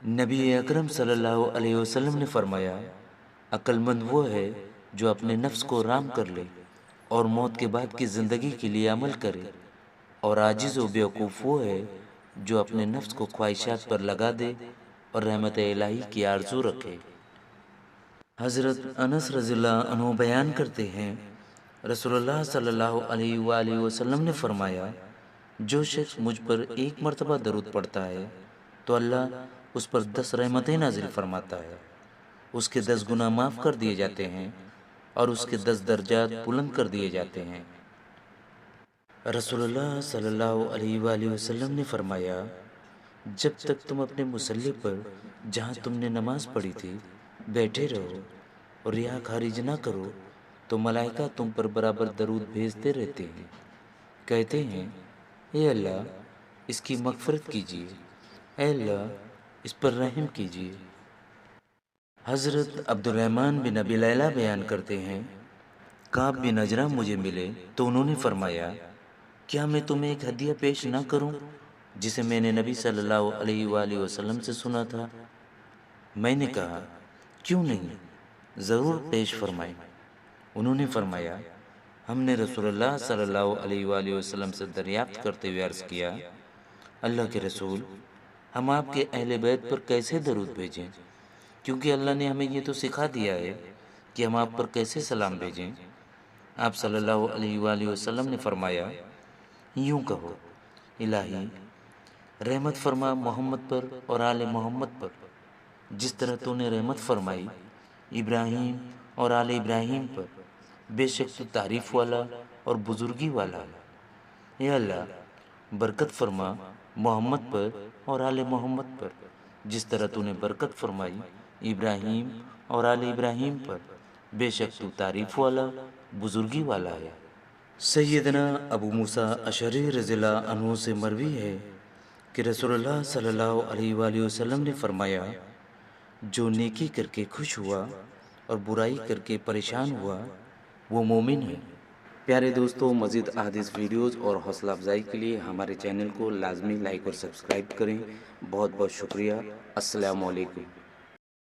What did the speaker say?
نبی اکرم صلی اللہ علیہ وسلم نے فرمایا، عقل مند وہ ہے جو اپنے نفس کو رام کر لے اور موت کے بعد کی زندگی کے لیے عمل کرے، اور عاجز و بیوقوف وہ ہے جو اپنے نفس کو خواہشات پر لگا دے اور رحمت الہی کی آرزو رکھے۔ حضرت انس رضی اللہ عنہ بیان کرتے ہیں، رسول اللہ صلی اللہ علیہ وآلہ وسلم نے فرمایا، جو شخص مجھ پر ایک مرتبہ درود پڑھتا ہے تو اللہ اس پر 10 رحمتیں نازل فرماتا ہے، اس کے 10 گناہ معاف کر دیے جاتے ہیں اور اس کے 10 درجات بلند کر دیے جاتے ہیں۔ رسول اللہ صلی اللہ علیہ وآلہ وسلم نے فرمایا، جب تک تم اپنے مصلی پر جہاں تم نے نماز پڑھی تھی بیٹھے رہو اور ریا خارج نہ کرو تو ملائکہ تم پر برابر درود بھیجتے رہتے ہیں، کہتے ہیں، اے اللہ اس کی مغفرت کیجیے، اے اللہ اس پر رحم کیجیے۔ حضرت عبد الرحمن بن ابی لیلہ بیان کرتے ہیں، کعب بن اجرہ مجھے ملے تو انہوں نے فرمایا، کیا میں تمہیں ایک ہدیہ پیش نہ کروں جسے میں نے نبی صلی اللہ علیہ وآلہ وسلم سے سنا تھا؟ میں نے کہا، کیوں نہیں، ضرور پیش فرمائیں۔ انہوں نے فرمایا، ہم نے رسول اللہ صلی اللہ علیہ وآلہ وسلم سے دریافت کرتے ہوئے عرض کیا، اللہ کے رسول، ہم آپ کے اہل بیت پر کیسے درود بھیجیں؟ کیونکہ اللہ نے ہمیں یہ تو سکھا دیا ہے کہ ہم آپ پر کیسے سلام بھیجیں۔ آپ صلی اللہ علیہ وآلہ وسلم نے فرمایا، یوں کہو، الہی رحمت فرما محمد پر اور آل محمد پر، جس طرح تو نے رحمت فرمائی ابراہیم اور آل ابراہیم پر، بے شک تو تعریف والا اور بزرگی والا ہے۔ اے اللہ برکت فرما محمد پر اور آل محمد پر، جس طرح تو نے برکت فرمائی ابراہیم اور آل ابراہیم پر، بے شک تو تعریف والا بزرگی والا ہے۔ سیدنا ابو موسیٰ اشعری رضی اللہ عنہ سے مروی ہے کہ رسول اللہ صلی اللہ علیہ وآلہ وسلم نے فرمایا، جو نیکی کر کے خوش ہوا اور برائی کر کے پریشان ہوا وہ مومن ہے۔ پیارے دوستو، مزید احادیث ویڈیوز اور حوصلہ افزائی کے لیے ہمارے چینل کو لازمی لائک اور سبسکرائب کریں۔ بہت بہت شکریہ۔ السلام علیکم۔